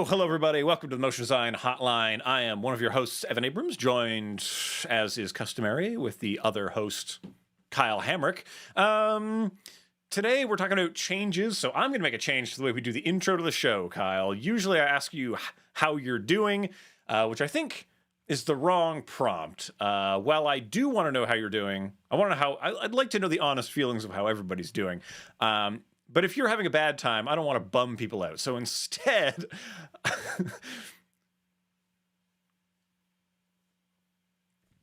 Hello everybody. Welcome to the Motion Design Hotline. I am one of your hosts, Evan Abrams, joined, as is customary, with the other host, Kyle Hamrick. Today we're talking about changes, so I'm going to make a change to the way we do the intro to the show, Kyle. Usually I ask you how you're doing, which I think is the wrong prompt. While I do want to know how you're doing, I want to know how. I'd like to know the honest feelings of how everybody's doing. But if you're having a bad time, I don't want to bum people out. So instead,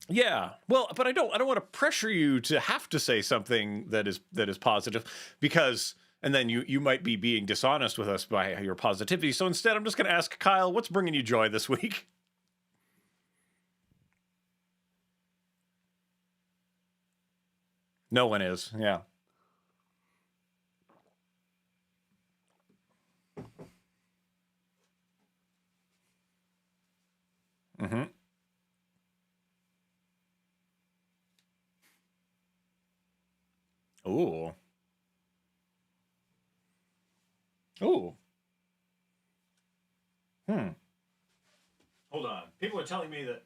yeah. Well, but I don't want to pressure you to have to say something that is positive, because and then you might be being dishonest with us by your positivity. So instead, I'm just going to ask Kyle, what's bringing you joy this week? No one is. Yeah. Mm-hmm. Ooh. Ooh. Hmm. Hold on. People are telling me that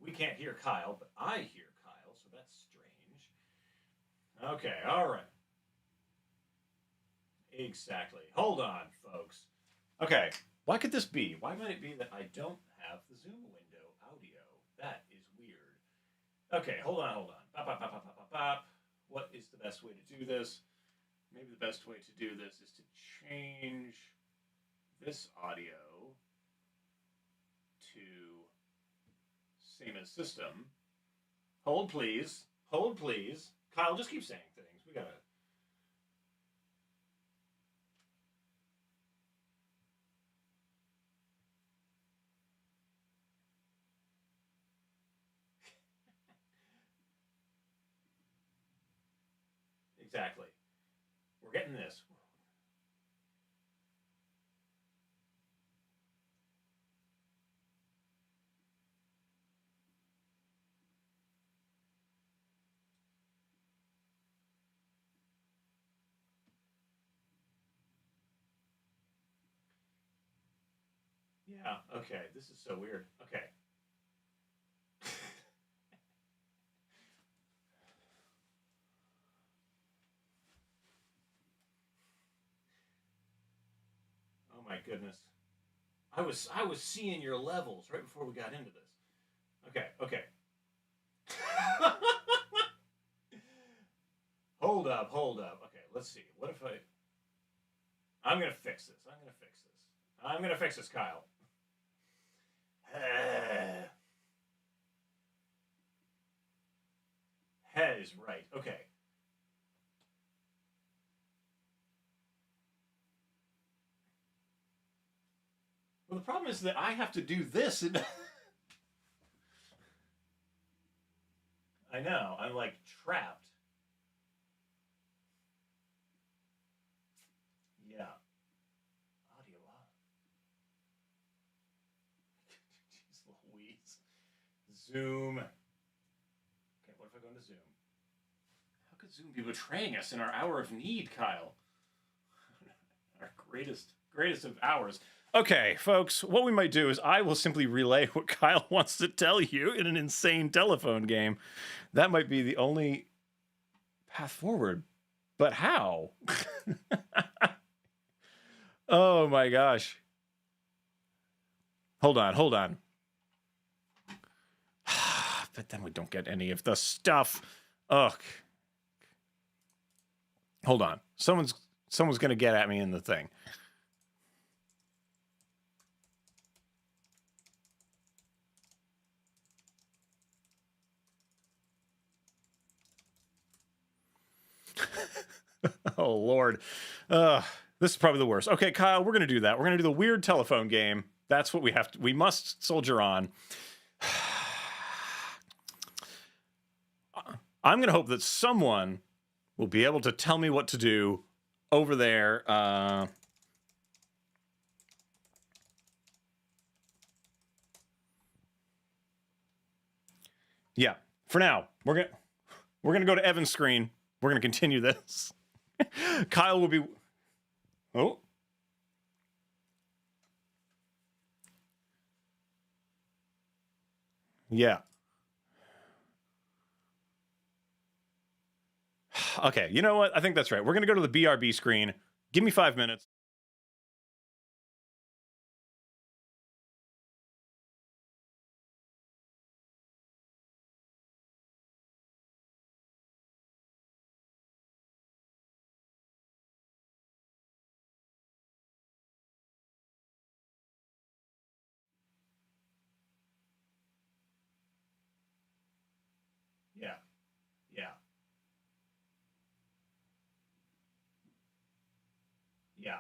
we can't hear Kyle, but I hear Kyle, so that's strange. Okay, all right. Exactly. Hold on, folks. Okay. Why could this be? Why might it be that I don't have the Zoom window audio? That is weird. Okay, hold on. Bop, bop, bop, bop, bop, bop, bop. What is the best way to do this? Maybe the best way to do this is to change this audio to same as system. Hold, please. Hold, please. Kyle, just keep saying things. We gotta. Exactly. We're getting this. Yeah, okay. This is so weird. Okay. Oh my goodness. I was seeing your levels right before we got into this. Okay. Hold up. Okay, let's see. What if I'm gonna fix this. I'm gonna fix this, Kyle. Head is right. Okay. Well, the problem is that I have to do this, and I know I'm like trapped. Yeah, audio on. Jeez Louise. Zoom. Okay, what if I go into Zoom? How could Zoom be betraying us in our hour of need, Kyle? Our greatest of hours. Okay, folks, what we might do is I will simply relay what Kyle wants to tell you in an insane telephone game. That might be the only path forward. But how? Oh my gosh. Hold on. But then we don't get any of the stuff. Ugh. Hold on. Someone's going to get at me in the thing. Oh, Lord. This is probably the worst. Okay, Kyle, we're going to do that. We're going to do the weird telephone game. That's what we have to. We must soldier on. I'm going to hope that someone will be able to tell me what to do over there. Yeah, for now, we're gonna go to Evan's screen. We're gonna continue this. Kyle will be. Oh. Yeah. Okay, you know what? I think that's right. We're going to go to the BRB screen. Give me 5 minutes. Yeah. Yeah. Yeah.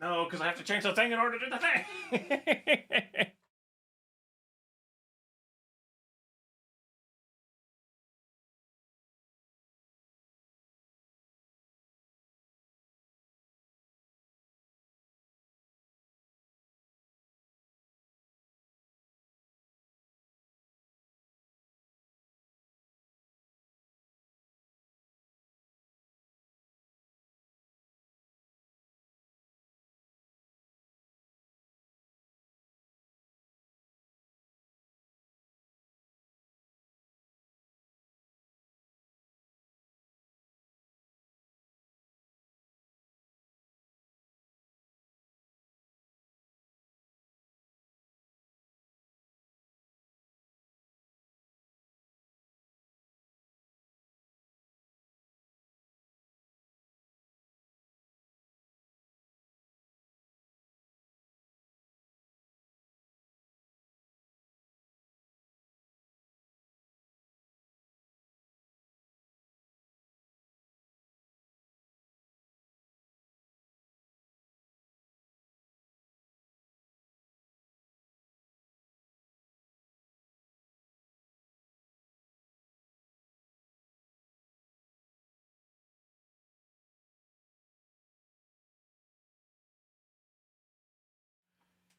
No, because I have to change the thing in order to do the thing.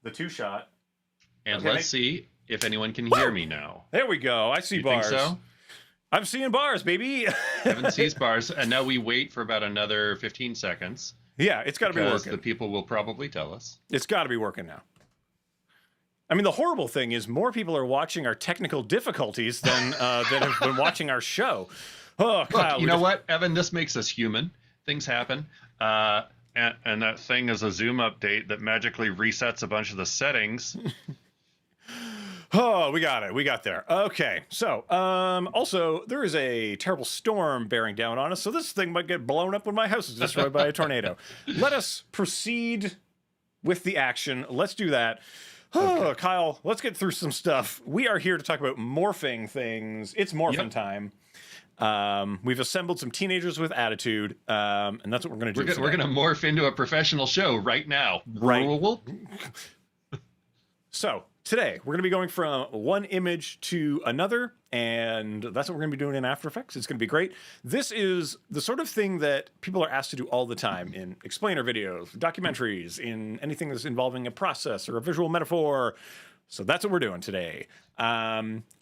The two shot. And Okay, let's see if anyone can hear me now. there we go. I see You bars. think so? I'm seeing bars, baby. Evan sees bars, and now we wait for about another 15 seconds. Yeah, it's got to be Because working. the people will probably tell us. It's got to be working now. I mean, the horrible thing is more people are watching our technical difficulties than have been watching our show. Oh, Kyle, Look, you know what, Evan? This makes us human. Things happen. And that thing is a Zoom update that magically resets a bunch of the settings. Oh, we got it. We got there. Okay. So, also, there is a terrible storm bearing down on us, so this thing might get blown up when my house is destroyed by a tornado. Let us proceed with the action. Let's do that. Oh, okay. Kyle, let's get through some stuff. We are here to talk about morphing things. It's morphing time. We've assembled some teenagers with attitude, and that's what we're going to do. We're going to morph into a professional show right now. Right. So today we're going to be going from one image to another, and that's what we're going to be doing in After Effects. It's going to be great. This is the sort of thing that people are asked to do all the time in explainer videos, documentaries, in anything that's involving a process or a visual metaphor. So that's what we're doing today.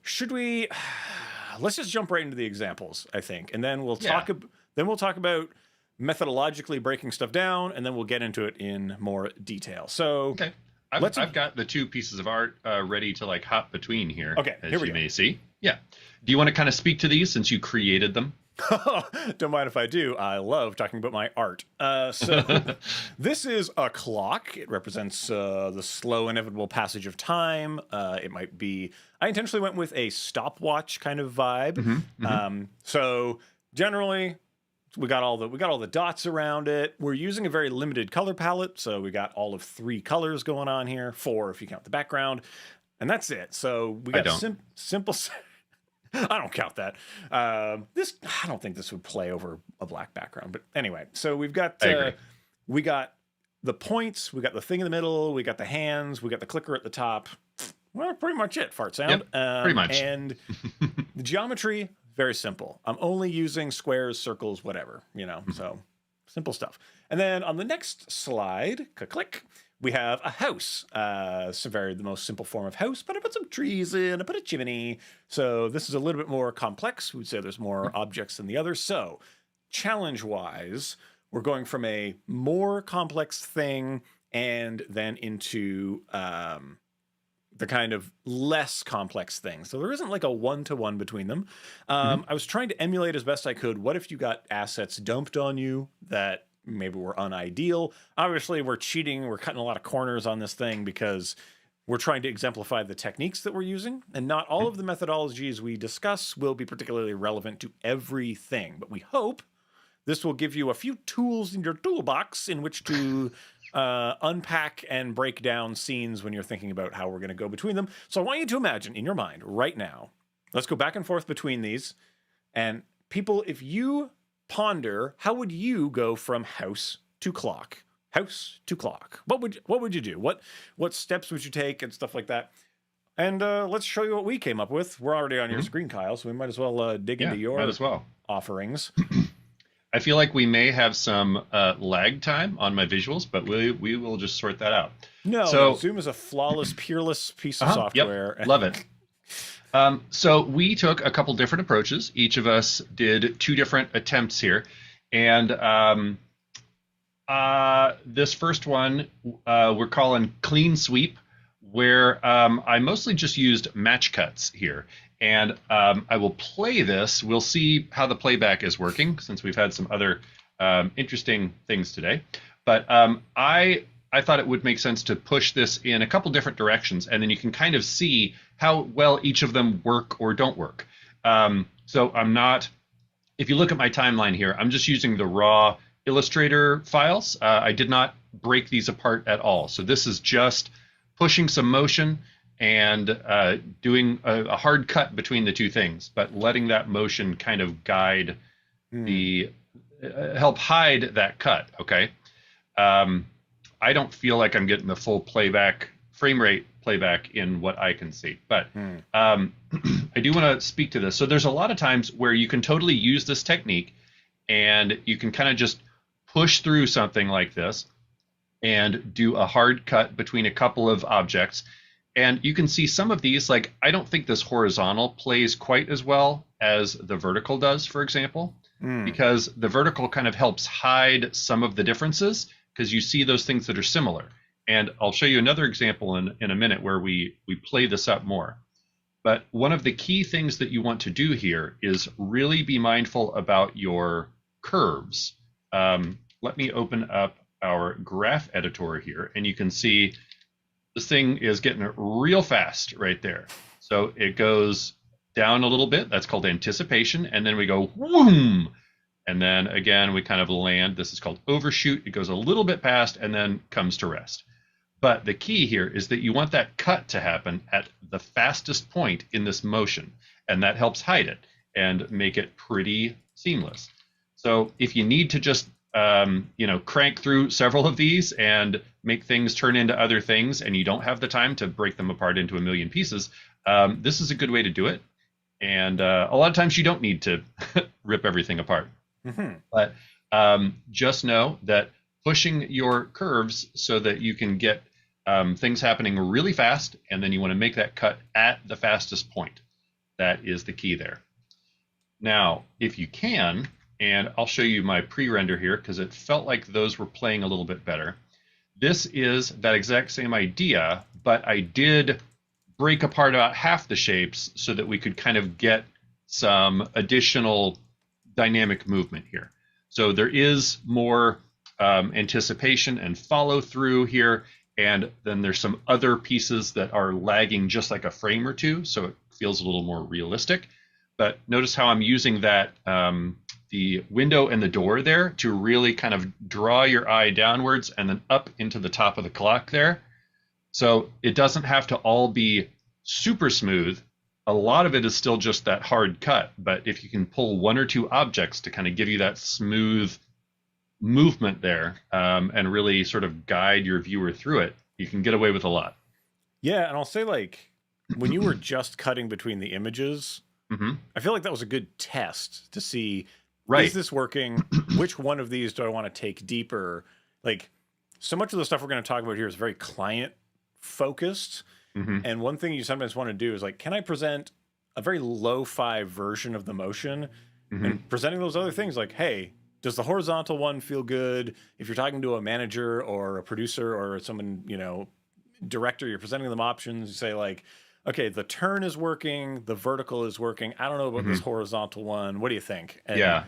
Should we? Let's just jump right into the examples, I think, and then we'll talk. Then we'll talk about methodologically breaking stuff down, and then we'll get into it in more detail. So, okay. I've got the two pieces of art ready to like hop between here. Okay, as here we you go. may see. Yeah. Do you want to kind of speak to these since you created them? Don't mind if I do. I love talking about my art. So this is a clock. It represents the slow, inevitable passage of time. It might be. I intentionally went with a stopwatch kind of vibe. So generally, we got all the dots around it. We're using a very limited color palette, so we got all of 3 colors going on here, 4 if you count the background, and that's it. So we got simple. I don't count that. I don't think this would play over a black background, but anyway. So we've got we got the points, we got the thing in the middle, we got the hands, we got the clicker at the top. Well, pretty much it. Fart sound. Yep, pretty much. And the geometry, very simple. I'm only using squares, circles, whatever, so simple stuff. And then on the next slide, click, we have a house. The most simple form of house, but I put some trees in, I put a chimney. So this is a little bit more complex. We'd say there's more objects than the others. So challenge-wise, we're going from a more complex thing and then into the kind of less complex things. So there isn't like a one-to-one between them. I was trying to emulate as best I could. What if you got assets dumped on you that maybe were unideal? Obviously, we're cheating. We're cutting a lot of corners on this thing because we're trying to exemplify the techniques that we're using. And not all of the methodologies we discuss will be particularly relevant to everything. But we hope this will give you a few tools in your toolbox in which to unpack and break down scenes when you're thinking about how we're going to go between them. So I want you to imagine in your mind right now, let's go back and forth between these. And people, if you ponder, how would you go from house to clock? House to clock. What would you do? What steps would you take and stuff like that? And let's show you what we came up with. We're already on your screen, Kyle, so we might as well dig into your offerings. I feel like we may have some lag time on my visuals, but we will just sort that out. No, Zoom is a flawless, peerless piece of software. Yep, love it. So we took a couple different approaches. Each of us did 2 different attempts here. And this first one we're calling clean sweep, where I mostly just used match cuts here. And I will play this. We'll see how the playback is working since we've had some other interesting things today. But I thought it would make sense to push this in a couple different directions, and then you can kind of see how well each of them work or don't work. So I'm not, if you look at my timeline here, I'm just using the raw Illustrator files. I did not break these apart at all. So this is just pushing some motion and doing a hard cut between the 2 things, but letting that motion kind of guide the, help hide that cut, okay? I don't feel like I'm getting the full playback, frame rate playback in what I can see, but I do want to speak to this. So there's a lot of times where you can totally use this technique and you can kind of just push through something like this and do a hard cut between a couple of objects. And you can see some of these, like, I don't think this horizontal plays quite as well as the vertical does, for example, because the vertical kind of helps hide some of the differences because you see those things that are similar. And I'll show you another example in a minute where we play this up more. But one of the key things that you want to do here is really be mindful about your curves. Let me open up our graph editor here, and you can see this thing is getting real fast right there. So it goes down a little bit. That's called anticipation. And then we go, whoom. And then again, we kind of land. This is called overshoot. It goes a little bit past and then comes to rest. But the key here is that you want that cut to happen at the fastest point in this motion. And that helps hide it and make it pretty seamless. So if you need to just crank through several of these and make things turn into other things, and you don't have the time to break them apart into a million pieces, this is a good way to do it. And a lot of times you don't need to rip everything apart. But just know that pushing your curves so that you can get things happening really fast, and then you want to make that cut at the fastest point. That is the key there. Now, if you can, and I'll show you my pre-render here because it felt like those were playing a little bit better. This is that exact same idea, but I did break apart about half the shapes so that we could kind of get some additional dynamic movement here. So there is more anticipation and follow through here, and then there's some other pieces that are lagging just like a frame or two, so it feels a little more realistic. But notice how I'm using that the window and the door there to really kind of draw your eye downwards and then up into the top of the clock there. So it doesn't have to all be super smooth. A lot of it is still just that hard cut, but if you can pull 1 or 2 objects to kind of give you that smooth movement there and really sort of guide your viewer through it, you can get away with a lot. Yeah, and I'll say, like, when you were just cutting between the images, I feel like that was a good test to see, is this working? Which one of these do I want to take deeper? Like, so much of the stuff we're going to talk about here is very client focused. And one thing you sometimes want to do is, like, can I present a very lo-fi version of the motion? And presenting those other things, like, hey, does the horizontal one feel good? If you're talking to a manager or a producer or someone, director, you're presenting them options. You say like, okay, the turn is working, the vertical is working. I don't know about this horizontal one. What do you think? And, Yeah,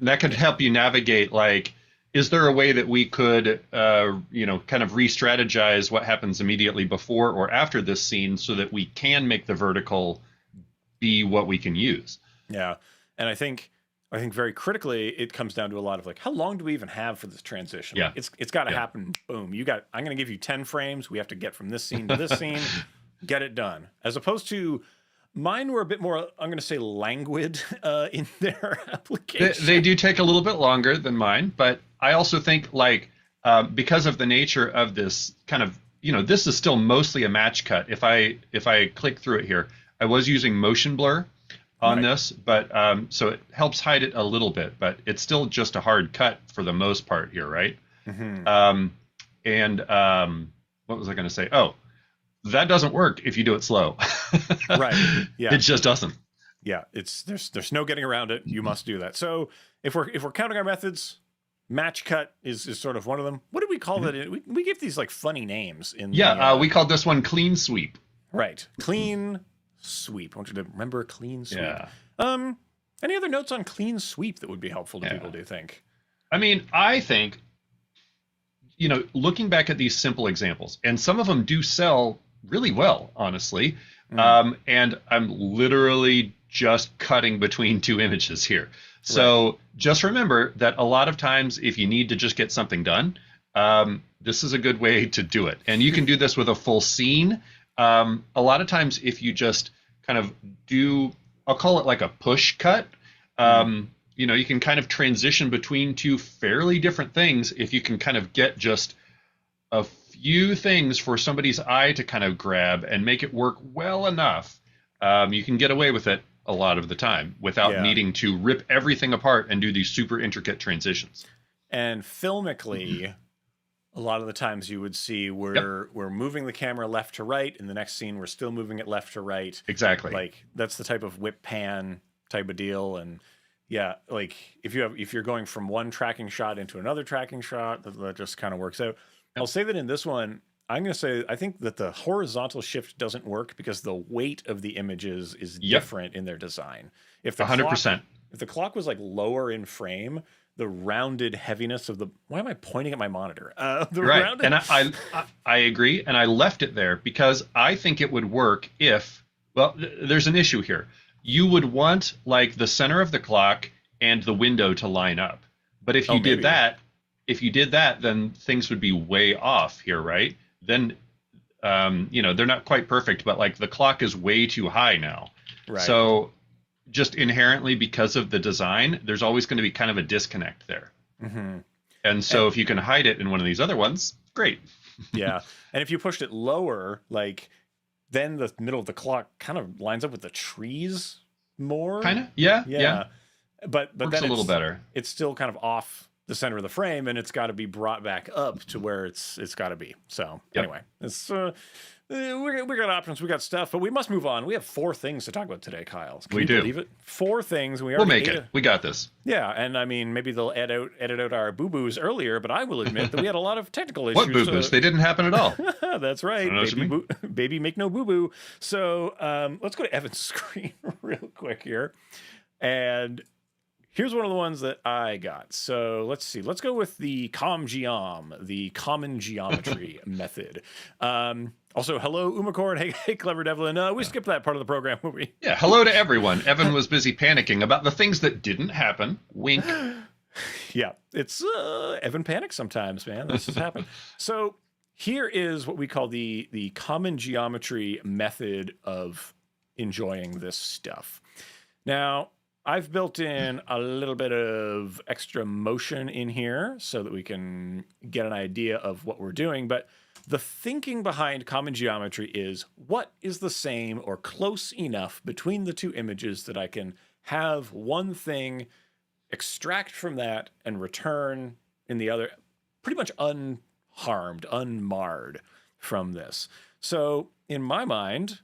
that could help you navigate. Like, is there a way that we could, kind of re-strategize what happens immediately before or after this scene so that we can make the vertical be what we can use? Yeah, and I think very critically, it comes down to a lot of like, how long do we even have for this transition? Yeah, Like, it's got to happen. Boom. I'm going to give you 10 frames. We have to get from this scene to this scene, get it done. As opposed to mine were a bit more, I'm going to say languid in their application. They do take a little bit longer than mine, but I also think like because of the nature of this kind of, this is still mostly a match cut. If I click through it here, I was using motion blur on this, but so it helps hide it a little bit, but it's still just a hard cut for the most part here, right? What was I going to say? Oh, that doesn't work if you do it slow. Right. Yeah. It just doesn't. Yeah. There's no getting around it. You must do that. So if we're counting our methods, match cut is sort of one of them. What do we call that? We give these like funny names in. We called this one clean sweep. Right. Clean sweep. I want you to remember clean sweep. Yeah. Any other notes on clean sweep that would be helpful to people, do you think? I mean, I think, looking back at these simple examples, and some of them do sell really well, honestly. And I'm literally just cutting between two images here. So just remember that a lot of times if you need to just get something done, this is a good way to do it. And you can do this with a full scene. A lot of times if you just kind of do, I'll call it like a push cut, you can kind of transition between two fairly different things if you can kind of get just a few things for somebody's eye to kind of grab and make it work well enough. You can get away with it a lot of the time without needing to rip everything apart and do these super intricate transitions. And filmically, a lot of the times you would see we're moving the camera left to right. In the next scene, we're still moving it left to right. Exactly. Like that's the type of whip pan type of deal. And yeah, like if you're going from one tracking shot into another tracking shot, that just kind of works out. I'll say that in this one, I'm going to say I think that the horizontal shift doesn't work because the weight of the images is different in their design. If the 100%. If the clock was like lower in frame, the rounded heaviness of the why am I pointing at my monitor? Rounded... And I agree, and I left it there because I think it would work if there's an issue here. You would want like the center of the clock and the window to line up, but if you did that, then things would be way off here, right? Then they're not quite perfect, but like the clock is way too high now. Right. So just inherently because of the design, there's always going to be kind of a disconnect there. And so if you can hide it in one of these other ones, great. Yeah. And if you pushed it lower, like then the middle of the clock kind of lines up with the trees more. Kind of. Yeah. But works then a little better. It's still kind of off the center of the frame, and it's got to be brought back up to where it's got to be. So anyway, it's we got options, we got stuff, but we must move on. We have 4 things to talk about today, Kyle. Can you believe it? 4 things. We'll make it. We got this. Yeah, and I mean, maybe they'll edit out our boo-boos earlier, but I will admit that we had a lot of technical issues. What boo-boos? They didn't happen at all. That's right. Baby, make no boo-boo. So let's go to Evan's screen real quick here. And here's one of the ones that I got. So let's see. Let's go with the ComGeom, the common geometry method. Also, hello, Umacore, and hey, Clever Devlin. We skipped that part of the program, won't we? Yeah, hello to everyone. Evan was busy panicking about the things that didn't happen. Wink. Yeah, it's Evan panics sometimes, man. This has happened. So here is what we call the common geometry method of enjoying this stuff. Now, I've built in a little bit of extra motion in here so that we can get an idea of what we're doing. But the thinking behind common geometry is what is the same or close enough between the two images that I can have one thing, extract from that, and return in the other pretty much unharmed, unmarred from this. So in my mind,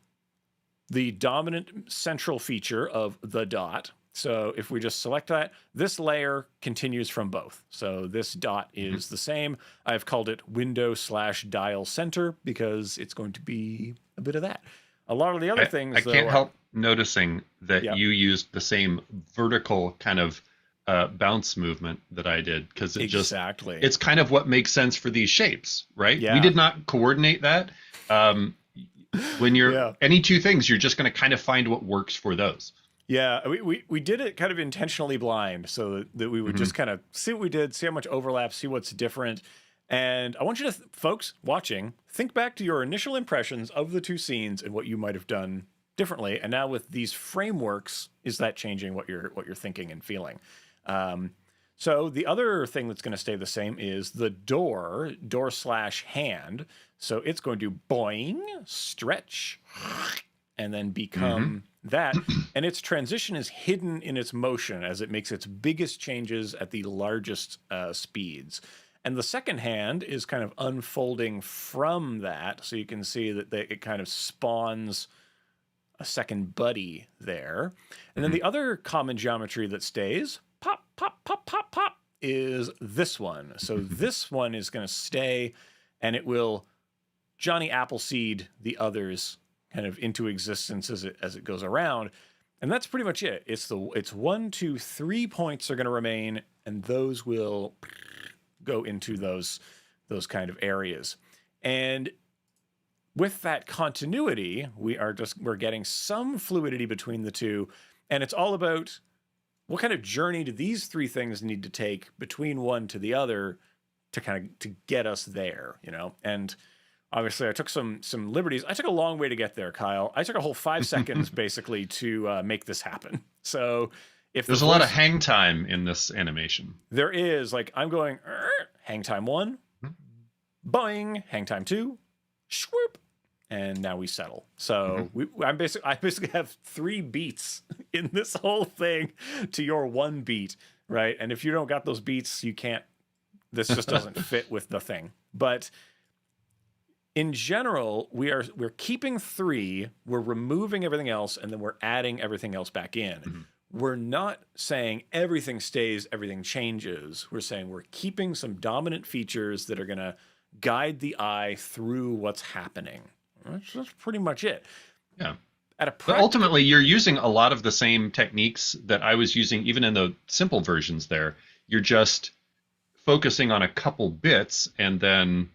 the dominant central feature of the dot So if we just select that, this layer continues from both. So this dot is the same. I've called it window/dial center because it's going to be a bit of that. A lot of the other things, I can't help noticing that you used the same vertical kind of bounce movement that I did, because it's kind of what makes sense for these shapes, right? Yeah. We did not coordinate that. When you're any two things, you're just going to kind of find what works for those. Yeah, we did it kind of intentionally blind so that we would just kind of see what we did, see how much overlap, see what's different. And I want you to, folks watching, think back to your initial impressions of the two scenes and what you might have done differently. And now with these frameworks, is that changing what you're thinking and feeling? So the other thing that's going to stay the same is the door/hand. So it's going to boing, stretch, and then become that. And its transition is hidden in its motion as it makes its biggest changes at the largest speeds. And the second hand is kind of unfolding from that. So you can see that it kind of spawns a second buddy there. And then the other common geometry that stays, pop, pop, pop, pop, pop, is this one. So this one is going to stay, and it will Johnny Appleseed the others kind of into existence as it goes around. And that's pretty much it. It's 1, 2, 3 points are going to remain, and those will go into those kind of areas. And with that continuity, we're getting some fluidity between the two, and it's all about what kind of journey do these three things need to take between one to the other to get us there, you know? And obviously I took some liberties. I took a long way to get there, Kyle. I took a whole 5 seconds basically to make this happen. So if there's a lot of hang time in this animation. There is, like, I'm going hang time 1, boing, hang time 2, swoop, and now we settle. So I basically have 3 beats in this whole thing to your 1 beat, right? And if you don't got those beats, you can't. This just doesn't fit with the thing. But in general, we're keeping 3, we're removing everything else, and then we're adding everything else back in. We're not saying everything stays, everything changes. We're saying we're keeping some dominant features that are going to guide the eye through what's happening. That's pretty much it. Yeah. But ultimately, you're using a lot of the same techniques that I was using, even in the simple versions there. You're just focusing on a couple bits, and then,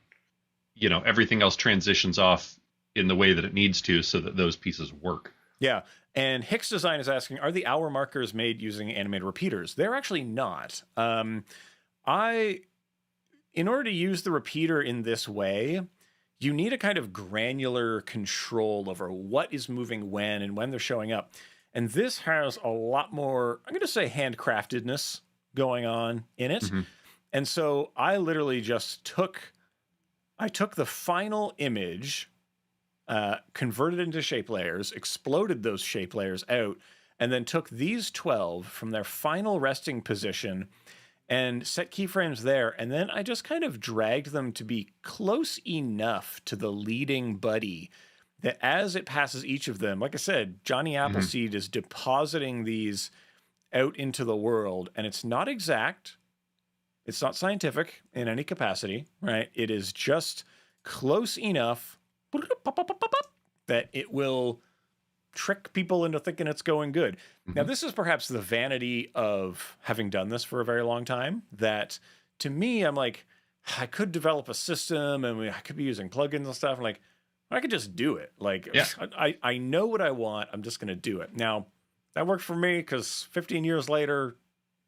you know, everything else transitions off in the way that it needs to so that those pieces work. Yeah. And Hicks Design is asking, are the hour markers made using animated repeaters? They're actually not. In order to use the repeater in this way, you need a kind of granular control over what is moving when and when they're showing up. And this has a lot more, I'm going to say, handcraftedness going on in it. And so I literally just took the final image, converted it into shape layers, exploded those shape layers out, and then took these 12 from their final resting position and set keyframes there. And then I just kind of dragged them to be close enough to the leading buddy that as it passes each of them, like I said, Johnny Appleseed is depositing these out into the world, and it's not exact. It's not scientific in any capacity, right? It is just close enough that it will trick people into thinking it's going good. Now, this is perhaps the vanity of having done this for a very long time, that to me, I'm like, I could develop a system and I could be using plugins and stuff. I'm like, I could just do it. Like, I know what I want. I'm just going to do it. Now, that worked for me because 15 years later,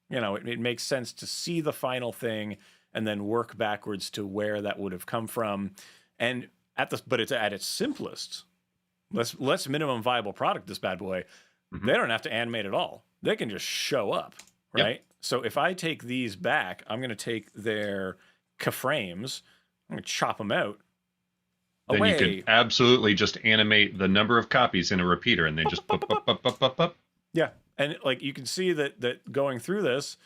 you know, it makes sense to see the final thing and then work backwards to where that would have come from. And but it's at its simplest, less minimum viable product, this bad boy. They don't have to animate at all. They can just show up, right? So if I take these back, I'm going to take their keyframes, I'm going to chop them out. Then you can absolutely just animate the number of copies in a repeater, and then just up. Yeah. And like you can see that going through this,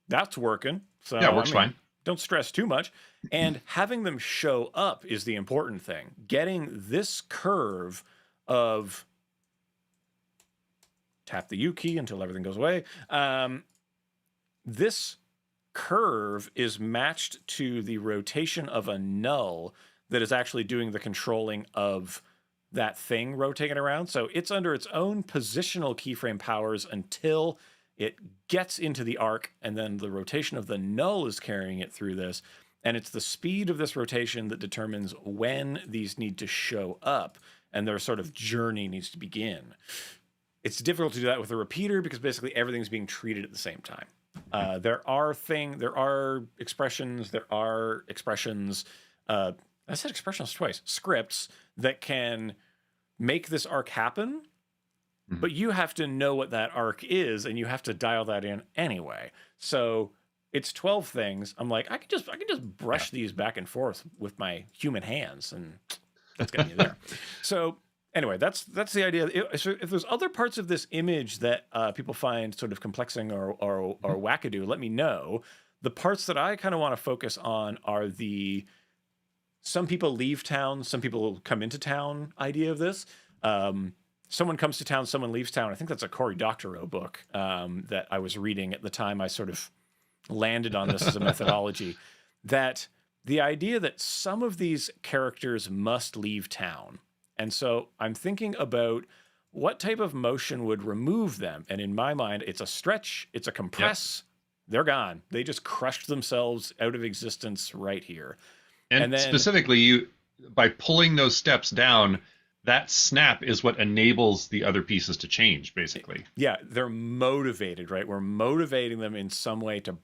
that's working. So yeah, it works fine. Don't stress too much. And having them show up is the important thing. Getting this curve of tap the U key until everything goes away. This curve is matched to the rotation of a null that is actually doing the controlling of that thing rotating around. So it's under its own positional keyframe powers until it gets into the arc, and then the rotation of the null is carrying it through this. And it's the speed of this rotation that determines when these need to show up and their sort of journey needs to begin. It's difficult to do that with a repeater because basically everything's being treated at the same time. There are expressions, I said expressions twice, scripts that can make this arc happen, but you have to know what that arc is and you have to dial that in anyway. So it's 12 things. I'm like, I can just brush these back and forth with my human hands, and that's getting you there. So anyway, that's the idea. If there's other parts of this image that people find sort of complexing or wackadoo, let me know. The parts that I kind of want to focus on are some people leave town, some people come into town idea of this. Someone comes to town, someone leaves town. I think that's a Cory Doctorow book that I was reading at the time I sort of landed on this as a methodology. That the idea that some of these characters must leave town. And so I'm thinking about what type of motion would remove them. And in my mind, it's a stretch, it's a compress. Yep. They're gone. They just crushed themselves out of existence right here. And then, specifically, by pulling those steps down, that snap is what enables the other pieces to change, basically. Yeah, they're motivated, right? We're motivating them in some way to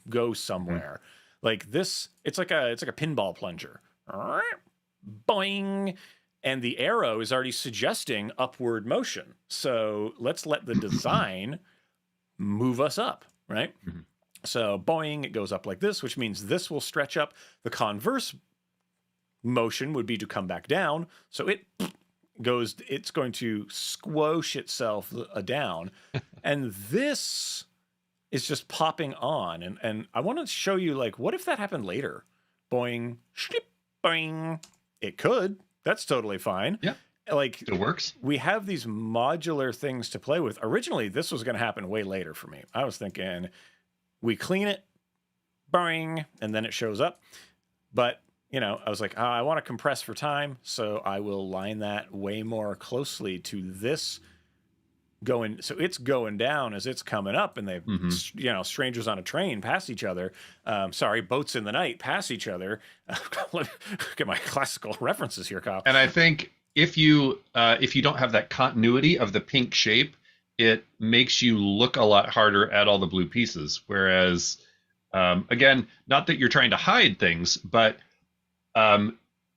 go somewhere. Like this, it's like a pinball plunger. Boing. And the arrow is already suggesting upward motion. So let's let the design move us up, right? So boing, it goes up like this, which means this will stretch up. The converse motion would be to come back down. So it's going to squosh itself down. And this is just popping on. And I want to show you, like, what if that happened later? Boing, schlip, boing. It could. That's totally fine. Yeah. Like, it works. We have these modular things to play with. Originally, this was going to happen way later for me. I was thinking we clean it, boing, and then it shows up. But, I was like, I want to compress for time, so I will line that way more closely to this going. So it's going down as it's coming up, and they, strangers on a train pass each other. Boats in the night pass each other. Let me get my classical references here, Kyle. And I think if you don't have that continuity of the pink shape, it makes you look a lot harder at all the blue pieces. Whereas, again, not that you're trying to hide things, but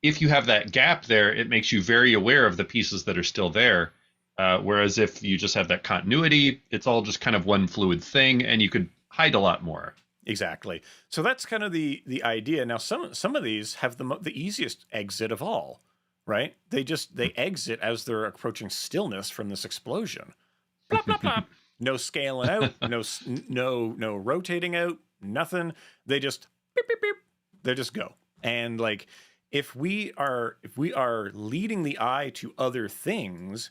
if you have that gap there, it makes you very aware of the pieces that are still there. Whereas if you just have that continuity, it's all just kind of one fluid thing, and you could hide a lot more. Exactly. So that's kind of the idea. Now, some of these have the easiest exit of all, right? They exit as they're approaching stillness from this explosion. Plop, plop, plop. No scaling out, no rotating out, nothing. They just beep, beep, beep. They just go. And like, if we are leading the eye to other things,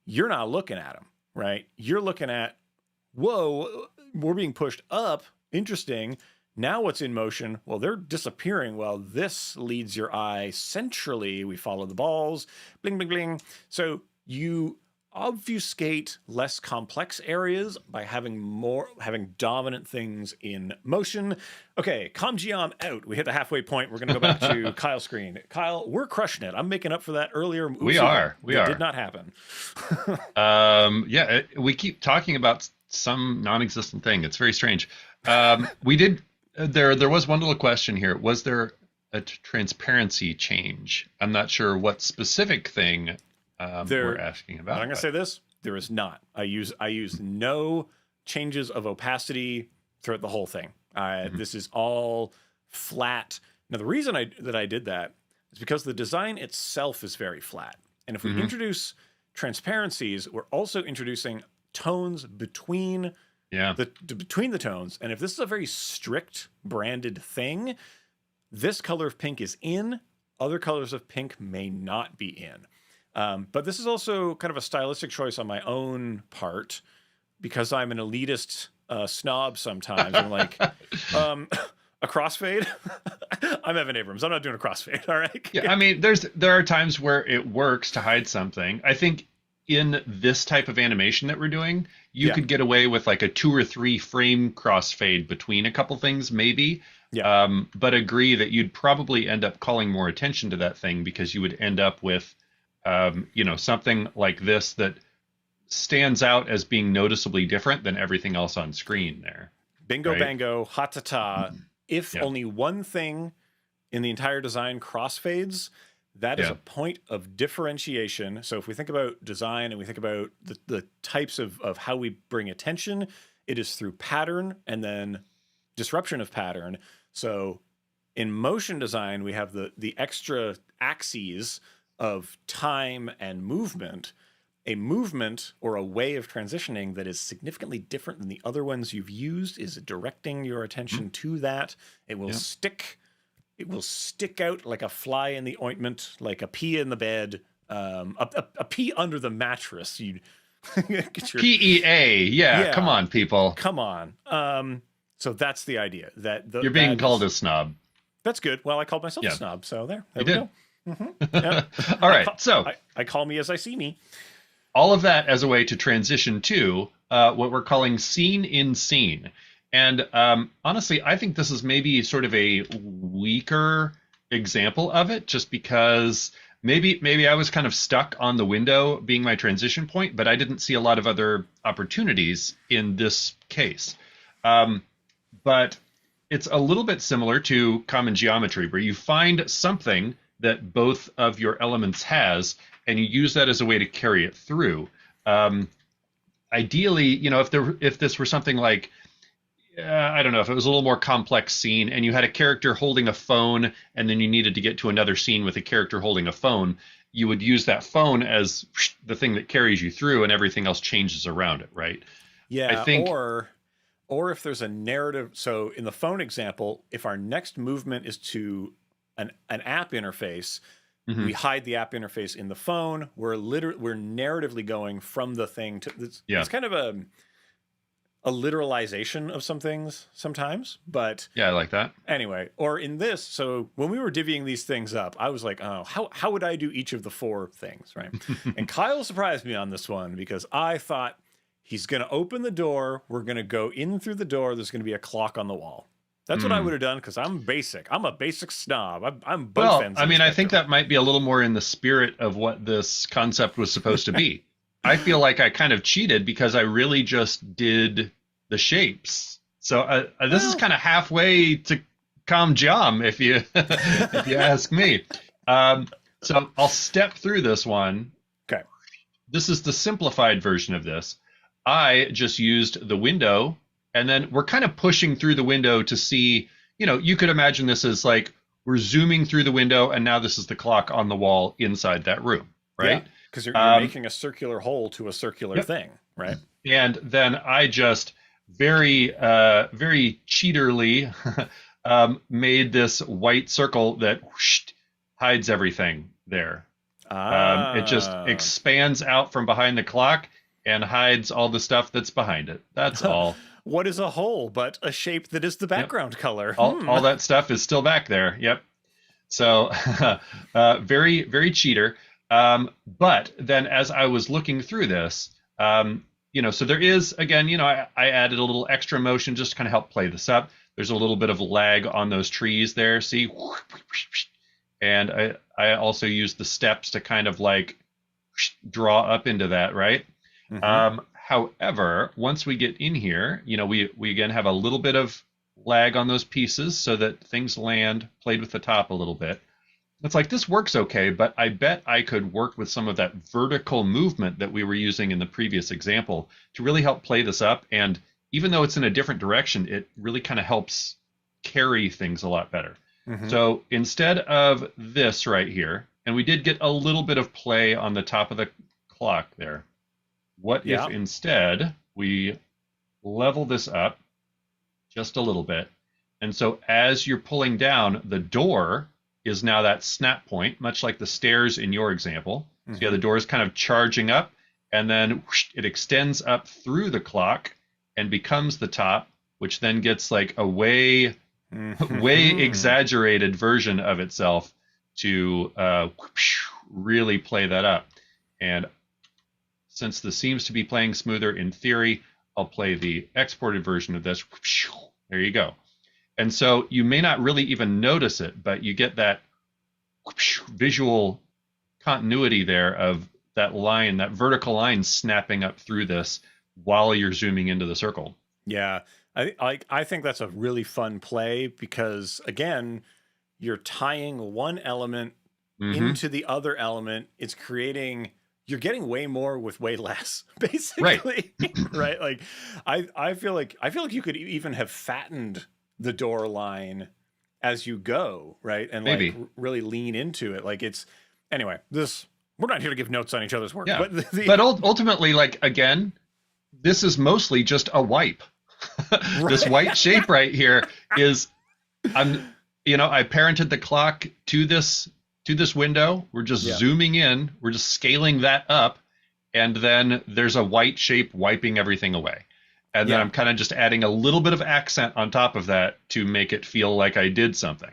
you're not looking at them, right? You're looking at, whoa, we're being pushed up. Interesting. Now what's in motion? Well, they're disappearing. Well, this leads your eye centrally. We follow the balls, bling, bling, bling. So you obfuscate less complex areas by having dominant things in motion. Okay, ComGeom out. We hit the halfway point. We're going to go back to Kyle's screen. Kyle, we're crushing it. I'm making up for that earlier. We are. It did not happen. We keep talking about some non-existent thing. It's very strange. We did. There was one little question here. Was there a transparency change? I'm not sure what specific thing we're asking about. I'm going to say this. There is not. I use no changes of opacity throughout the whole thing. This is all flat. Now, the reason that I did that is because the design itself is very flat. And if we introduce transparencies, we're also introducing tones between the tones. And if this is a very strict branded thing, this color of pink is in, other colors of pink may not be in. But this is also kind of a stylistic choice on my own part because I'm an elitist snob sometimes. I'm like, a crossfade? I'm Evan Abrams. I'm not doing a crossfade. All right. Yeah, I mean, there are times where it works to hide something. I think in this type of animation that we're doing, you could get away with like a 2 or 3 frame crossfade between a couple things, maybe. Yeah. But agree that you'd probably end up calling more attention to that thing because you would end up with, something like this that stands out as being noticeably different than everything else on screen there. Bingo, right? bango, ha-ta-ta. If Yeah. only one thing in the entire design crossfades, that is Yeah. a point of differentiation. So if we think about design and we think about the types of how we bring attention, it is through pattern and then disruption of pattern. So in motion design, we have the extra axes of time and movement. A movement or a way of transitioning that is significantly different than the other ones you've used is directing your attention to that. It will stick. It will stick out like a fly in the ointment, like a pea in the bed, a pea under the mattress. You get your PEA. Yeah, come on, people. Come on. So that's the idea. You're being called a snob. That's good. Well, I called myself a snob, so there we did. go. Yeah. All right, so I call me as I see me. all of that as a way to transition to what we're calling scene in scene. And honestly, I think this is maybe sort of a weaker example of it, just because maybe I was kind of stuck on the window being my transition point, but I didn't see a lot of other opportunities in this case. But it's a little bit similar to common geometry, where you find something that both of your elements has, and you use that as a way to carry it through. Ideally, if this were something like, I don't know, if it was a little more complex scene and you had a character holding a phone and then you needed to get to another scene with a character holding a phone, you would use that phone as the thing that carries you through and everything else changes around it, right? Yeah, I think, or if there's a narrative. So in the phone example, if our next movement is to an app interface, we hide the app interface in the phone. We're narratively going from the thing to it's kind of a literalization of some things sometimes, but yeah, I like that. Anyway, or in this, so when we were divvying these things up, I was like, oh, how would I do each of the 4 things, right? And Kyle surprised me on this one because I thought he's going to open the door, we're going to go in through the door, there's going to be a clock on the wall. That's what I would have done because I'm basic. I'm a basic snob. I'm both ends. I mean, I think that might be a little more in the spirit of what this concept was supposed to be. I feel like I kind of cheated because I really just did the shapes. So this is kind of halfway to com jom, if you if you ask me. So I'll step through this one. Okay. This is the simplified version of this. I just used the window, and then we're kind of pushing through the window to see, you could imagine this as like we're zooming through the window, and now this is the clock on the wall inside that room, right? Because you're making a circular hole to a circular thing, right? And then I just very cheaterly made this white circle that hides everything there. It just expands out from behind the clock and hides all the stuff that's behind it. That's all. What is a hole but a shape that is the background color? All that stuff is still back there. Yep. So very, very cheater. But then as I was looking through this, so there is, again, I added a little extra motion just to kind of help play this up. There's a little bit of lag on those trees there. See? And I also used the steps to kind of like draw up into that, right? However, once we get in here, we again have a little bit of lag on those pieces so that things land, played with the top a little bit. It's like, this works okay, but I bet I could work with some of that vertical movement that we were using in the previous example to really help play this up. And even though it's in a different direction, it really kind of helps carry things a lot better. So instead of this right here, and we did get a little bit of play on the top of the clock there, what if instead we level this up just a little bit? And so as you're pulling down, the door is now that snap point, much like the stairs in your example. So yeah, the door is kind of charging up, and then whoosh, it extends up through the clock and becomes the top, which then gets like a way exaggerated version of itself to really play that up. And since this seems to be playing smoother in theory, I'll play the exported version of this. There you go. And so you may not really even notice it, but you get that visual continuity there of that line, that vertical line snapping up through this while you're zooming into the circle. Yeah, I think that's a really fun play because, again, you're tying one element into the other element. It's creating, you're getting way more with way less, basically. Right? Like, I feel like you could even have fattened the door line as you go, right? And maybe like really lean into it. Like it's, anyway, this, we're not here to give notes on each other's work. Yeah. But ultimately, like, again, this is mostly just a wipe. This white shape right here is, I parented the clock to this window. We're just zooming in. We're just scaling that up. And then there's a white shape wiping everything away. And then I'm kind of just adding a little bit of accent on top of that to make it feel like I did something.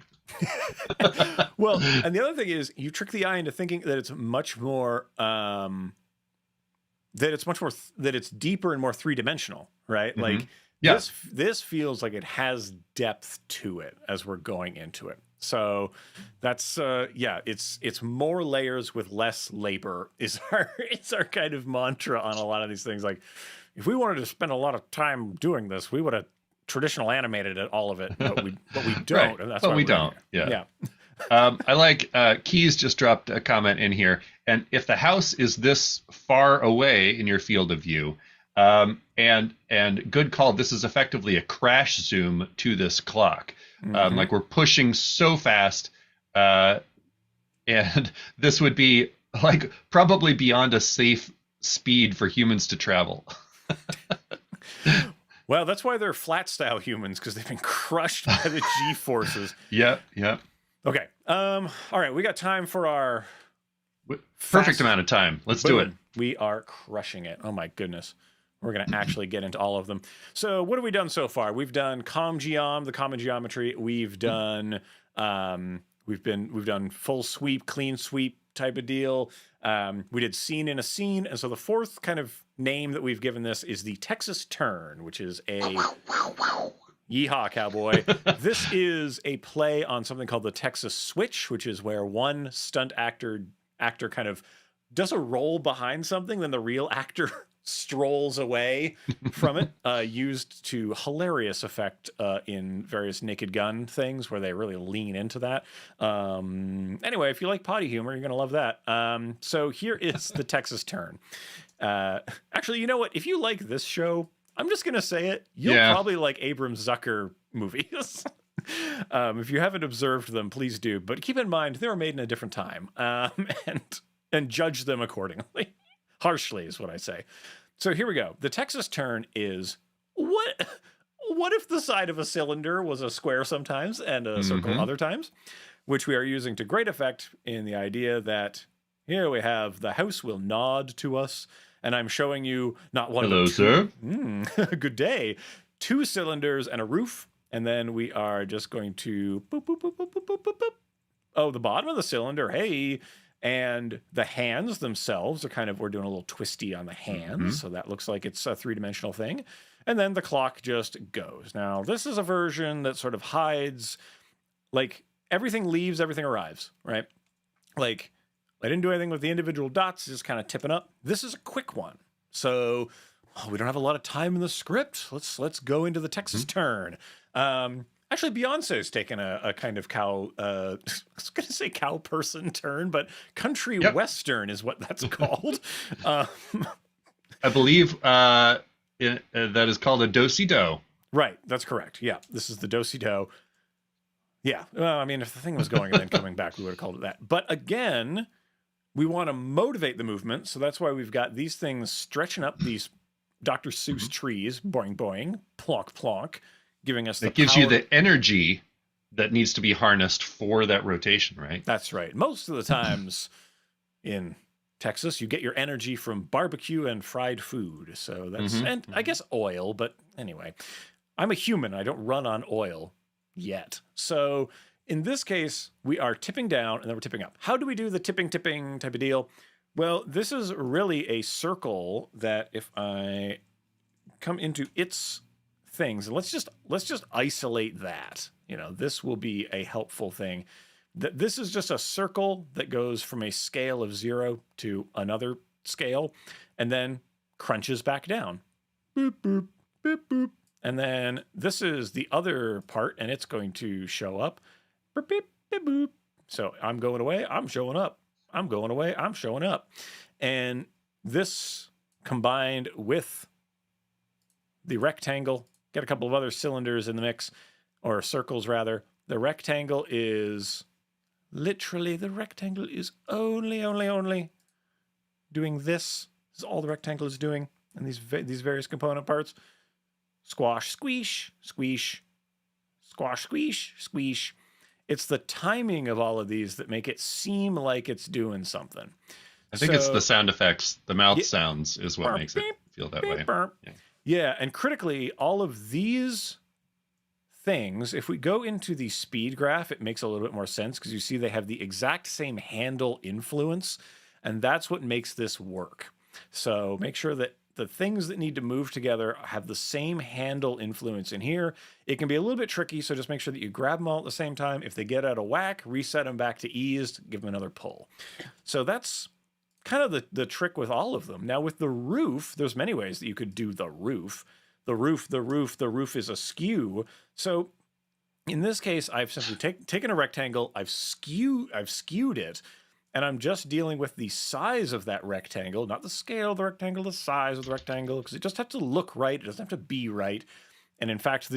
Well, and the other thing is you trick the eye into thinking that it's much more, that it's deeper and more three-dimensional, right? Like this feels like it has depth to it as we're going into it. So that's it's more layers with less labor is our kind of mantra on a lot of these things. Like, if we wanted to spend a lot of time doing this, we would have traditional animated all of it, but we don't. Right. And that's but why we don't. Yeah. I like Keys just dropped a comment in here, and if the house is this far away in your field of view, and good call, this is effectively a crash zoom to this clock. Like we're pushing so fast, and this would be like probably beyond a safe speed for humans to travel. Well, that's why they're flat style humans, because they've been crushed by the G forces. Yep. Okay. All right. We got time for our perfect amount of time. Let's do it. We are crushing it. Oh my goodness. We're going to actually get into all of them. So what have we done so far? We've done the common geometry. We've done, we've done full sweep, clean sweep type of deal. We did scene in a scene. And so the fourth kind of name that we've given this is the Texas turn, which is a yeehaw cowboy. This is a play on something called the Texas switch, which is where one stunt actor kind of does a roll behind something, then the real actor strolls away from it, used to hilarious effect in various Naked Gun things where they really lean into that. Anyway, if you like potty humor, you're going to love that. So here is the Texas turn. Actually, you know what? If you like this show, I'm just going to say it. You'll probably like Abrams Zucker movies. If you haven't observed them, please do. But keep in mind, they were made in a different time, and judge them accordingly. Harshly is what I say. So here we go. The Texas turn is what if the side of a cylinder was a square sometimes and a circle other times, which we are using to great effect in the idea that here we have the house will nod to us, and I'm showing you not one. Hello, sir. Good day. 2 cylinders and a roof, and then we are just going to boop, boop, boop, boop, boop, boop, boop, boop. Oh, the bottom of the cylinder. Hey. And the hands themselves are kind of, we're doing a little twisty on the hands. So that looks like it's a 3-dimensional thing. And then the clock just goes. Now, this is a version that sort of hides, like, everything leaves, everything arrives, right? Like, I didn't do anything with the individual dots, just kind of tipping up. This is a quick one. So we don't have a lot of time in the script. Let's go into the Texas turn. Actually, Beyonce's taken a kind of cow, I was going to say cow person turn, but country western is what that's called. I believe that is called a do-si-do. Right, that's correct. Yeah, this is the do-si-do. Yeah, well, I mean, if the thing was going and then coming back, we would have called it that. But again, we want to motivate the movement, so that's why we've got these things stretching up these Dr. Seuss trees, boing, boing, plonk, plonk, giving us that gives you the energy that needs to be harnessed for that rotation, right? That's right. Most of the times in Texas, you get your energy from barbecue and fried food. So that's, and I guess oil, but anyway, I'm a human. I don't run on oil yet. So in this case, we are tipping down and then we're tipping up. How do we do the tipping type of deal? Well, this is really a circle that if I come into its things, and let's just isolate that. You know, this will be a helpful thing. This is just a circle that goes from a scale of 0 to another scale and then crunches back down. Boop, boop, boop, boop. And then this is the other part, and it's going to show up. Boop, beep, beep, boop. So I'm going away, I'm showing up. I'm going away, I'm showing up. And this combined with the rectangle, get a couple of other cylinders in the mix, or circles rather. The rectangle is... Literally, the rectangle is only doing this. This is all the rectangle is doing, and these various component parts. Squash, squeesh, squeesh, squash, squeesh, squeesh. It's the timing of all of these that make it seem like it's doing something. I think it's the sound effects, the mouth sounds is what makes it feel that way. Yeah, and critically, all of these things, if we go into the speed graph, it makes a little bit more sense because you see they have the exact same handle influence, and that's what makes this work. So make sure that the things that need to move together have the same handle influence in here. It can be a little bit tricky, so just make sure that you grab them all at the same time. If they get out of whack, reset them back to eased, give them another pull. So that's kind of the trick with all of them. Now with the roof, there's many ways that you could do the roof. The roof is askew. So in this case, I've simply taken a rectangle, I've skewed it, and I'm just dealing with the size of that rectangle, not the scale of the rectangle, the size of the rectangle, because it just has to look right. It doesn't have to be right. And in fact,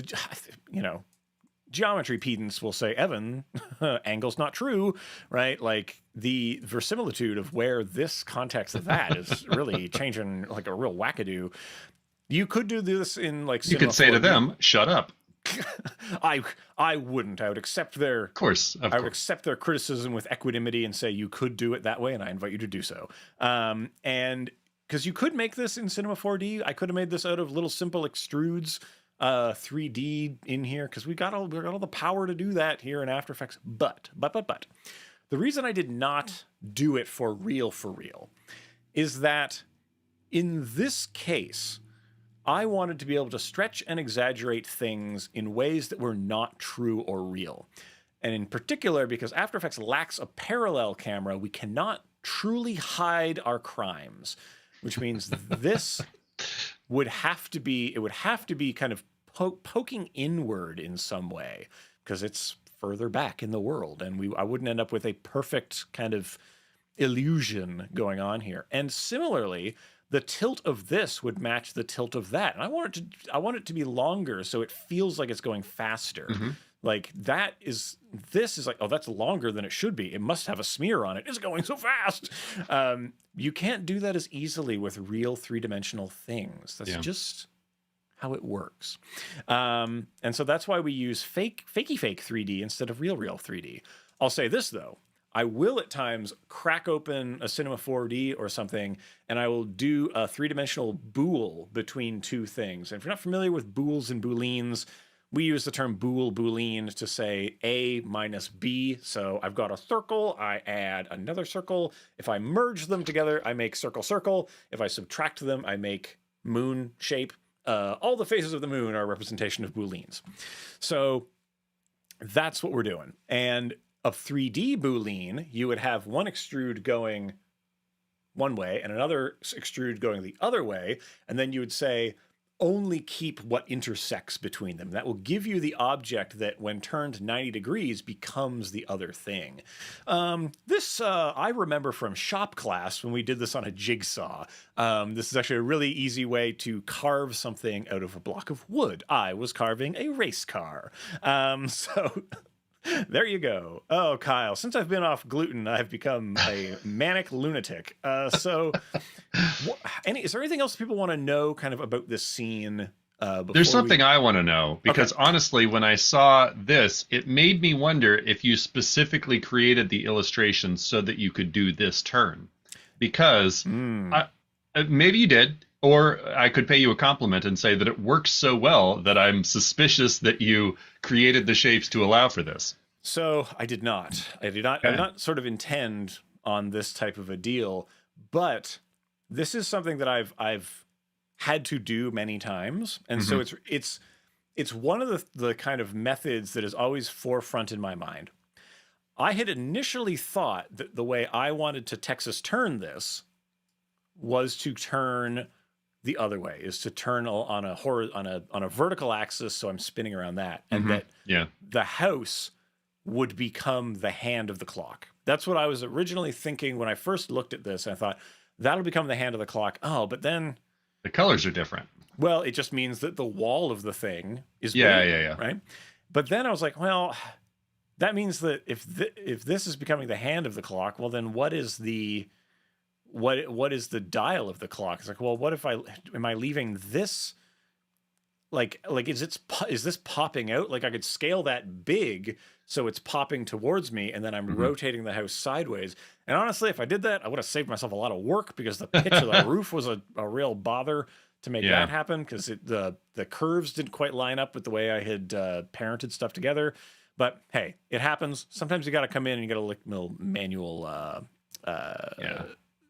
geometry pedants will say, Evan, angle's not true, right? Like the verisimilitude of where this context of that is really changing like a real wackadoo. You could do this in like... You could say to them, shut up. I wouldn't. I would accept their... Of course. I would accept their criticism with equanimity and say you could do it that way, and I invite you to do so. And because you could make this in Cinema 4D. I could have made this out of little simple extrudes 3D in here because we got all the power to do that here in After Effects. But the reason I did not do it for real is that in this case, I wanted to be able to stretch and exaggerate things in ways that were not true or real. And in particular, because After Effects lacks a parallel camera, we cannot truly hide our crimes, which means this would have to be kind of poking inward in some way because it's further back in the world, and I wouldn't end up with a perfect kind of illusion going on here. And similarly, the tilt of this would match the tilt of that. And I want it to be longer so it feels like it's going faster. Like this is like, oh, that's longer than it should be. It must have a smear on it. It's going so fast. You can't do that as easily with real three-dimensional things. That's just how it works. And so that's why we use fake 3D instead of real 3D. I'll say this though. I will at times crack open a Cinema 4D or something, and I will do a three-dimensional bool between two things. And if you're not familiar with bools and booleans, we use the term bool, boolean to say A minus B. So I've got a circle, I add another circle. If I merge them together, I make circle, circle. If I subtract them, I make moon shape. All the faces of the moon are a representation of booleans. So that's what we're doing. And a 3D boolean, you would have one extrude going one way and another extrude going the other way, and then you would say only keep what intersects between them. That will give you the object that when turned 90 degrees becomes the other thing. This I remember from shop class when we did this on a jigsaw. This is actually a really easy way to carve something out of a block of wood. I was carving a race car. So there you go. Oh, Kyle, since I've been off gluten, I've become a manic lunatic. Is there anything else people want to know kind of about this scene? There's something I want to know, because honestly, when I saw this, it made me wonder if you specifically created the illustration so that you could do this turn. because maybe you did, or I could pay you a compliment and say that it works so well that I'm suspicious that you created the shapes to allow for this. So I did not. I did not sort of intend on this type of a deal, but this is something that I've had to do many times, and so it's one of the kind of methods that is always forefront in my mind. I had initially thought that the way I wanted to Texas turn this was to turn the other way, is to turn on a vertical axis, so I'm spinning around that, and that the house would become the hand of the clock. That's what I was originally thinking when I first looked at this. I thought that'll become the hand of the clock. Oh, but then the colors are different. Well, it just means that the wall of the thing is bigger, right? But then I was like, well, that means that if this is becoming the hand of the clock, well, then what is the dial of the clock? It's like, well, what if am I leaving this like is this popping out? Like I could scale that big so it's popping towards me, and then I'm rotating the house sideways. And honestly, if I did that, I would have saved myself a lot of work, because the pitch of the roof was a real bother to make that happen, because the curves didn't quite line up with the way I had parented stuff together. But hey, it happens. Sometimes you got to come in and you got to look manual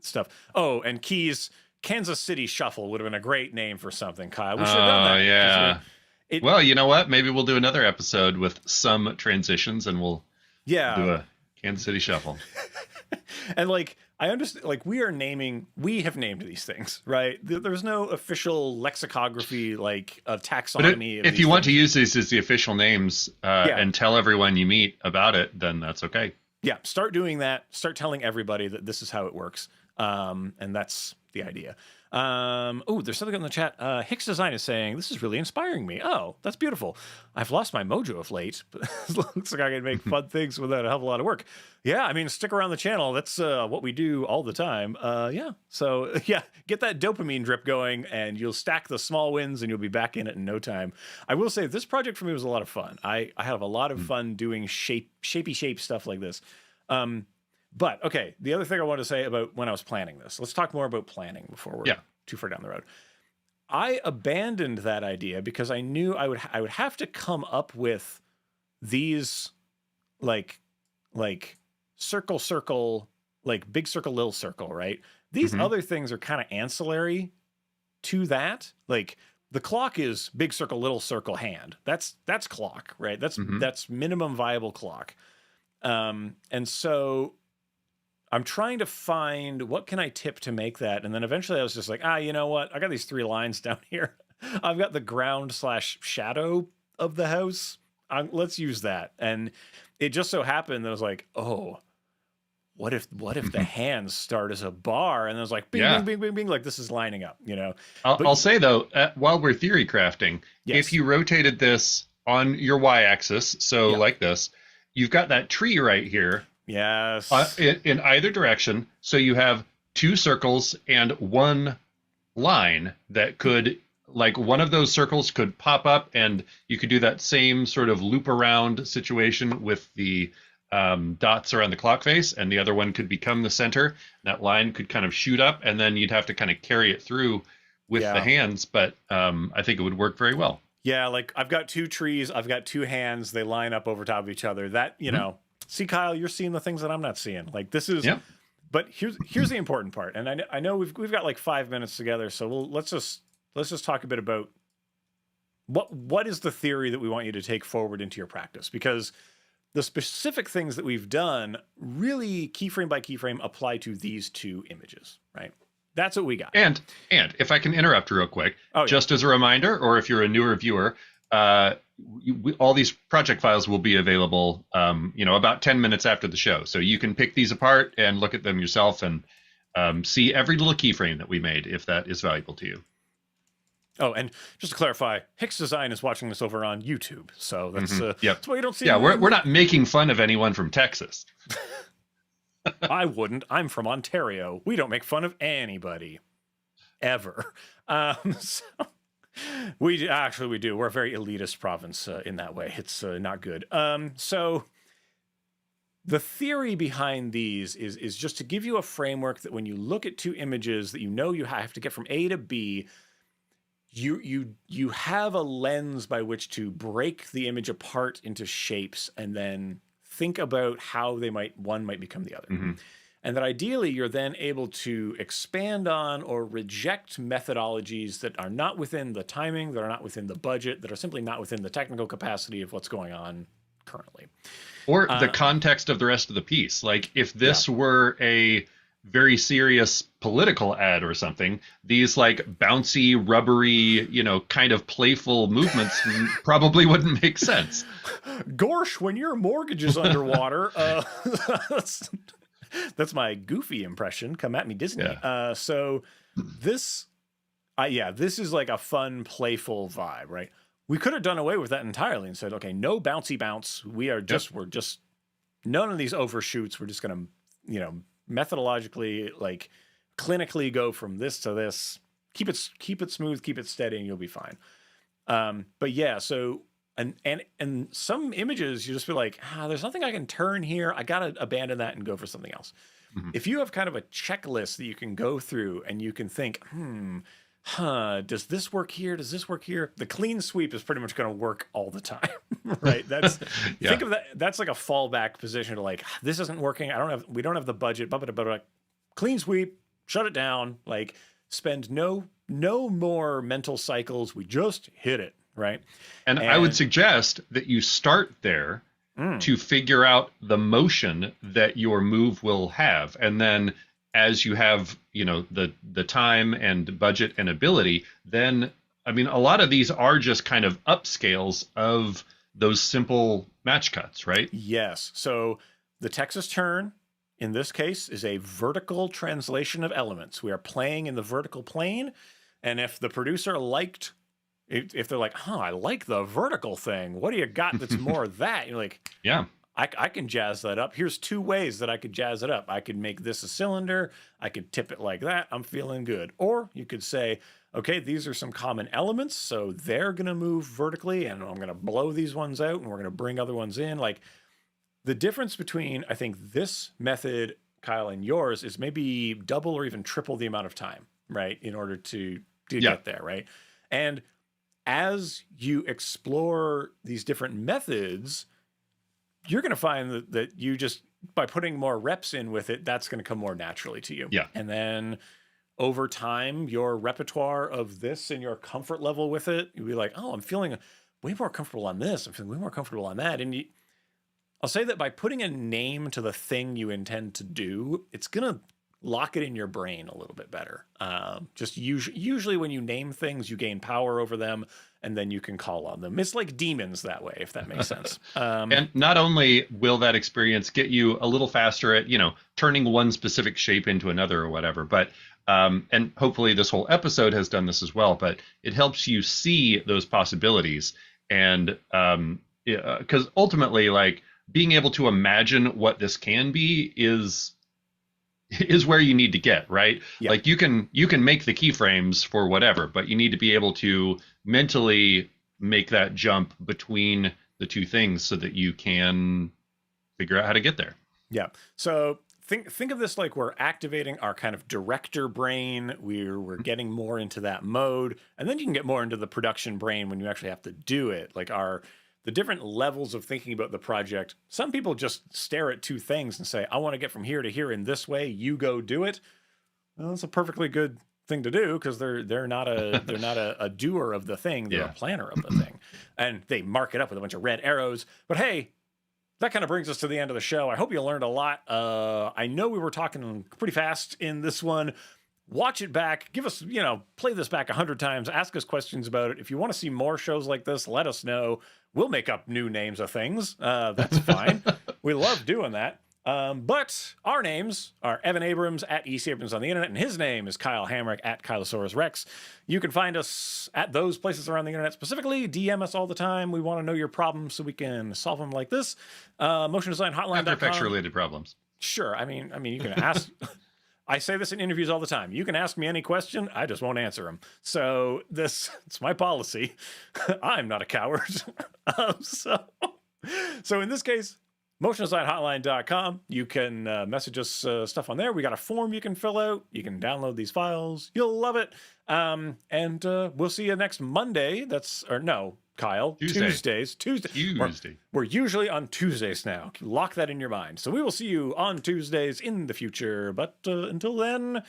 stuff. Oh, and keys. Kansas City Shuffle would have been a great name for something, Kyle. We should have done that. Yeah. Well, you know what? Maybe we'll do another episode with some transitions, and we'll do a Kansas City Shuffle. And like, I understand, like we have named these things, right? There's no official lexicography, like a taxonomy. But if you want to use these as the official names and tell everyone you meet about it, then that's okay. Yeah, start doing that. Start telling everybody that this is how it works. And that's the idea. There's something in the chat. Hicks Design is saying, this is really inspiring me. Oh, that's beautiful. I've lost my mojo of late, but it looks like I can make fun things without a hell of a lot of work. Yeah, I mean, stick around the channel. That's what we do all the time. So get that dopamine drip going, and you'll stack the small wins, and you'll be back in it in no time. I will say, this project for me was a lot of fun. I have a lot of fun doing shapey shape stuff like this. But okay, the other thing I want to say about when I was planning this, let's talk more about planning before we're too far down the road. I abandoned that idea because I knew I would have to come up with these like circle, like big circle, little circle, right? These other things are kind of ancillary to that. Like the clock is big circle, little circle, hand. That's clock, right? That's minimum viable clock. And so I'm trying to find what can I tip to make that. And then eventually I was just like, you know what? I got these 3 lines down here. I've got the ground/shadow of the house. Let's use that. And it just so happened that I was like, oh, what if the hands start as a bar? And I was like, bing, bing, bing, bing, bing, like this is lining up, you know? I'll say though, while we're theory crafting, if you rotated this on your y-axis, so like this, you've got that tree right here. Yes. In either direction. So you have 2 circles and 1 line that could, like one of those circles could pop up, and you could do that same sort of loop around situation with the dots around the clock face, and the other one could become the center. That line could kind of shoot up, and then you'd have to kind of carry it through with the hands. But I think it would work very well. Yeah, like I've got 2 trees, I've got 2 hands, they line up over top of each other. That, you know, see, Kyle, you're seeing the things that I'm not seeing. Like this is, but here's the important part. And I know we've got like 5 minutes together, so let's just talk a bit about what is the theory that we want you to take forward into your practice, because the specific things that we've done really keyframe by keyframe apply to these 2 images, right? That's what we got. And if I can interrupt real quick, just as a reminder, or if you're a newer viewer, all these project files will be available, about 10 minutes after the show. So you can pick these apart and look at them yourself and see every little keyframe that we made, if that is valuable to you. Oh, and just to clarify, Hicks Design is watching this over on YouTube. So that's, that's why you don't see. Yeah, we're not making fun of anyone from Texas. I wouldn't. I'm from Ontario. We don't make fun of anybody. Ever. So we do. We're a very elitist province in that way. It's not good. So the theory behind these is just to give you a framework that when you look at two images that you have to get from A to B, you have a lens by which to break the image apart into shapes and then think about how one might become the other. Mm-hmm. And that ideally you're then able to expand on or reject methodologies that are not within the timing, that are not within the budget, that are simply not within the technical capacity of what's going on currently. Or the context of the rest of the piece. Like if this were a very serious political ad or something, these like bouncy, rubbery, kind of playful movements probably wouldn't make sense. Gorsh, when your mortgage is underwater, that's my Goofy impression. Come at me, Disney. Yeah. So this is like a fun, playful vibe, right? We could have done away with that entirely and said, okay, no bouncy bounce. We're just none of these overshoots. We're just going to, methodologically, like clinically go from this to this. Keep it smooth, keep it steady, and you'll be fine. But yeah, so and some images you just feel like, there's nothing I can turn here. I gotta abandon that and go for something else. Mm-hmm. If you have kind of a checklist that you can go through and you can think, does this work here? Does this work here? The clean sweep is pretty much going to work all the time, right? That's think of that. That's like a fallback position to like, this isn't working. We don't have the budget. But clean sweep, shut it down. Like spend no more mental cycles. We just hit it, right? And I would suggest that you start there to figure out the motion that your move will have, and then as you have, the time and budget and ability, then, a lot of these are just kind of upscales of those simple match cuts, right? Yes. So the Texas turn, in this case, is a vertical translation of elements. We are playing in the vertical plane. And if the producer if they're like, I like the vertical thing. What do you got that's more that? You're like, yeah. I can jazz that up. Here's two ways that I could jazz it up. I could make this a cylinder. I could tip it like that. I'm feeling good. Or you could say, okay, these are some common elements. So they're going to move vertically and I'm going to blow these ones out and we're going to bring other ones in. Like the difference between, I think, this method, Kyle, and yours is maybe double or even triple the amount of time, right? In order to get there, right? And as you explore these different methods, you're going to find that you just, by putting more reps in with it, that's going to come more naturally to you. Yeah. And then over time, your repertoire of this and your comfort level with it, you'll be like, I'm feeling way more comfortable on this. I'm feeling way more comfortable on that. And I'll say that by putting a name to the thing you intend to do, it's going to lock it in your brain a little bit better. Just usually when you name things, you gain power over them, and then you can call on them. It's like demons that way, if that makes sense. And not only will that experience get you a little faster at, turning one specific shape into another or whatever, but and hopefully this whole episode has done this as well, but it helps you see those possibilities. And because ultimately, like, being able to imagine what this can be is where you need to get, right? Yeah. Like you can make the keyframes for whatever, but you need to be able to mentally make that jump between the two things so that you can figure out how to get there. Yeah. So think of this like we're activating our kind of director brain. We're getting more into that mode, and then you can get more into the production brain when you actually have to do it. Like the different levels of thinking about the project. Some people just stare at two things and say, I want to get from here to here in this way. You go do it. Well, that's a perfectly good thing to do because they're not a doer of the thing. They're a planner of the thing. And they mark it up with a bunch of red arrows. But hey, that kind of brings us to the end of the show. I hope you learned a lot. I know we were talking pretty fast in this one. Watch it back. Give us, play this back 100 times. Ask us questions about it. If you want to see more shows like this, let us know. We'll make up new names of things. That's fine. We love doing that. But our names are Evan Abrams at EC Abrams on the internet, and his name is Kyle Hamrick at Kylosaurus Rex. You can find us at those places around the internet specifically. DM us all the time. We want to know your problems so we can solve them like this. Motion Design Hotline. After Effects related problems. Sure. I mean, you can ask. I say this in interviews all the time. You can ask me any question. I just won't answer them. So it's my policy. I'm not a coward. So in this case, motiondesignhotline.com. You can message us stuff on there. We got a form you can fill out. You can download these files. You'll love it. And we'll see you next Monday. Kyle. Tuesday. Tuesday. We're usually on Tuesdays now. Lock that in your mind. So we will see you on Tuesdays in the future. But until then,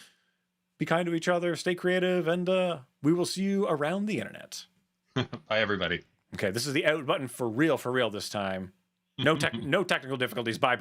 be kind to each other, stay creative, and we will see you around the internet. Bye, everybody. Okay, this is the out button for real this time. No technical difficulties. Bye.